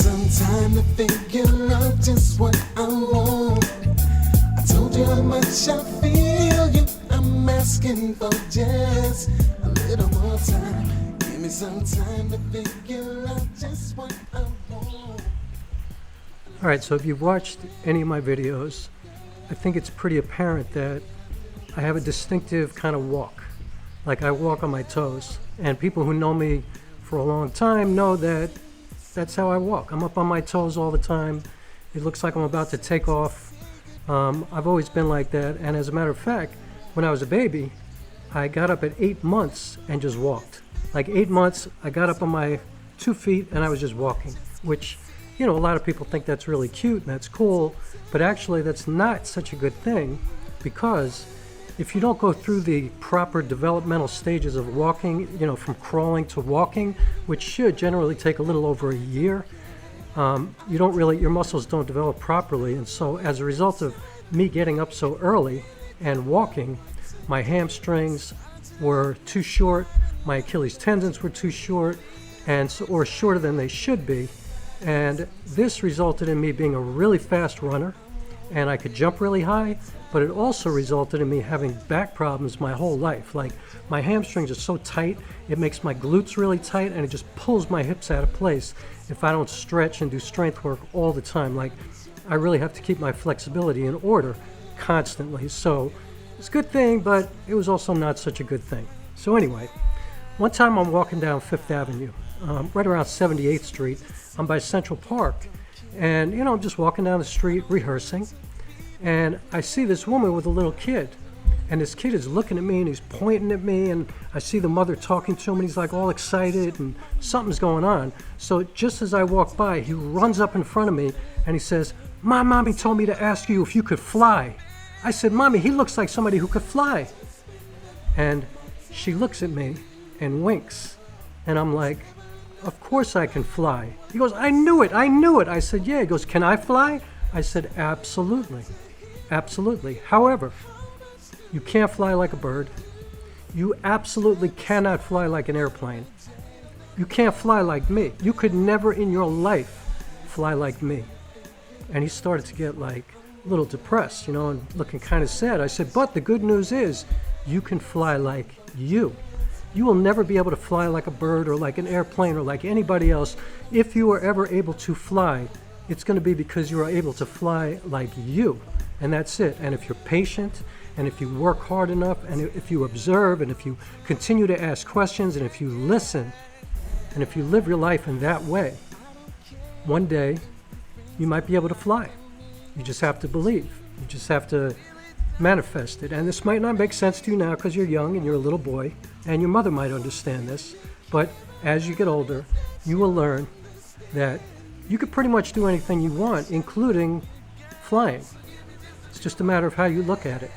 some time to figure out just what I want. I told you how much I feel you. I'm asking for just a little more time. Give me some time to figure out just what I want. Alright, so if you've watched any of my videos, I think it's pretty apparent that I have a distinctive kind of walk. Like I walk on my toes. And people who know me for a long time know that that's how I walk. I'm up on my toes all the time. It looks like I'm about to take off. I've always been like that. And as a matter of fact, when I was a baby, I got up at 8 months and just walked. Like 8 months, I got up on my 2 feet and I was just walking, which, you know, a lot of people think that's really cute and that's cool, but actually that's not such a good thing, because if you don't go through the proper developmental stages of walking, you know, from crawling to walking, which should generally take a little over a year, you don't really, your muscles don't develop properly. And so as a result of me getting up so early and walking, my hamstrings were too short, my Achilles tendons were too short, and so, or shorter than they should be. And this resulted in me being a really fast runner, and I could jump really high, but it also resulted in me having back problems my whole life. Like my hamstrings are so tight, it makes my glutes really tight, and it just pulls my hips out of place if I don't stretch and do strength work all the time. Like I really have to keep my flexibility in order constantly. So it's a good thing, but it was also not such a good thing. So anyway, one time I'm walking down Fifth Avenue, right around 78th Street. I'm by Central Park, and you know, I'm just walking down the street rehearsing, and I see this woman with a little kid, and this kid is looking at me and he's pointing at me, and I see the mother talking to him, and he's like all excited and something's going on. So just as I walk by, he runs up in front of me and he says, "My mommy told me to ask you if you could fly." I said, "Mommy, he looks like somebody who could fly." And she looks at me and winks, and I'm like, "Of course I can fly." He goes, I knew it. I said, "Yeah." He goes, "Can I fly?" I said, "Absolutely. Absolutely. However, you can't fly like a bird. You absolutely cannot fly like an airplane. You can't fly like me. You could never in your life fly like me." And he started to get like a little depressed, you know, and looking kind of sad. I said, "But the good news is you can fly like you. You will never be able to fly like a bird or like an airplane or like anybody else. If you are ever able to fly, it's going to be because you are able to fly like you. And that's it. And if you're patient, and if you work hard enough, and if you observe, and if you continue to ask questions, and if you listen, and if you live your life in that way, one day you might be able to fly. You just have to believe. You just have to manifest it." And this might not make sense to you now because you're young and you're a little boy, and your mother might understand this, but as you get older, you will learn that you could pretty much do anything you want, including flying. It's just a matter of how you look at it.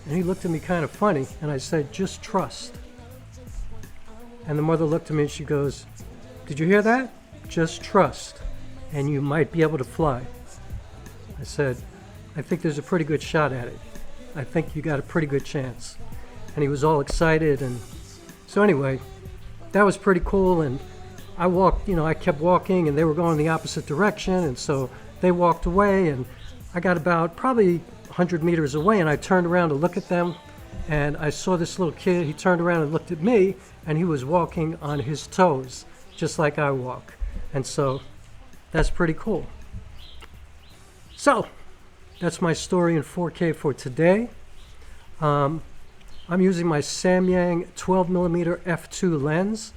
And he looked at me kind of funny, and I said, "Just trust." And the mother looked at me and she goes, "Did you hear that? Just trust, and you might be able to fly." I said, "I think there's a pretty good shot at it. I think you got a pretty good chance." And he was all excited. And so anyway, that was pretty cool. And I walked, you know, I kept walking, and they were going the opposite direction, and so they walked away, and I got about probably 100 meters away, and I turned around to look at them, and I saw this little kid. He turned around and looked at me, and he was walking on his toes just like I walk. And so that's pretty cool. So that's my story in 4K for today. I'm using my Samyang 12mm f2 lens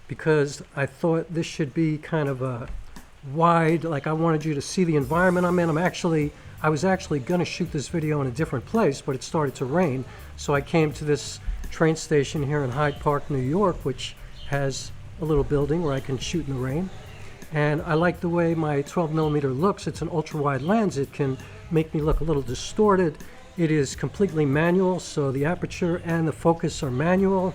because I thought this should be kind of a wide, like I wanted you to see the environment I'm in. I was actually going to shoot this video in a different place, but it started to rain. So I came to this train station here in Hyde Park, New York, which has a little building where I can shoot in the rain. And I like the way my 12mm looks. It's an ultra-wide lens. It can make me look a little distorted. It is completely manual, so the aperture and the focus are manual.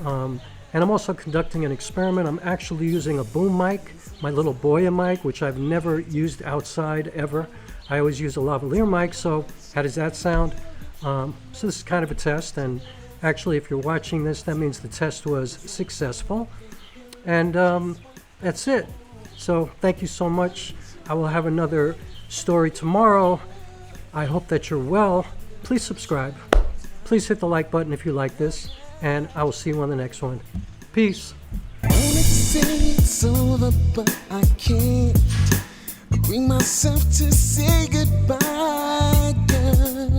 And I'm also conducting an experiment. I'm actually using a boom mic, my little Boya mic, which I've never used outside ever. I always use a lavalier mic, so how does that sound? So this is kind of a test, and actually if you're watching this, that means the test was successful. And that's it. So thank you so much. I will have another story tomorrow. I hope that you're well. Please subscribe. Please hit the like button if you like this, and I will see you on the next one. Peace. I wanted to say it's over, but I can't bring myself to say goodbye, girl.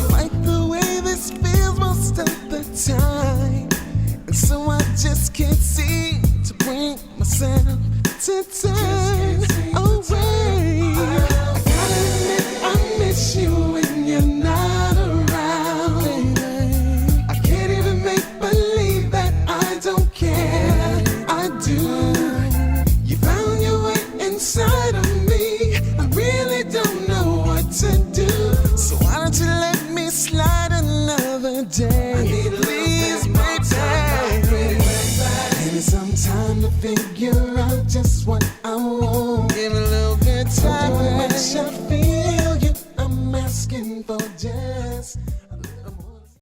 Like the way this feels most of the time, and so I just can't seem to bring myself to turn away. I gotta admit I miss you when you're not around, baby. I can't even make believe that I don't care. I do. You found your way inside of me. I really don't know what to do. So why don't you let me slide another day? I need a please, baby. Give me some time to figure out just what I want. Give a little bit of time. How much I feel you. I'm asking for just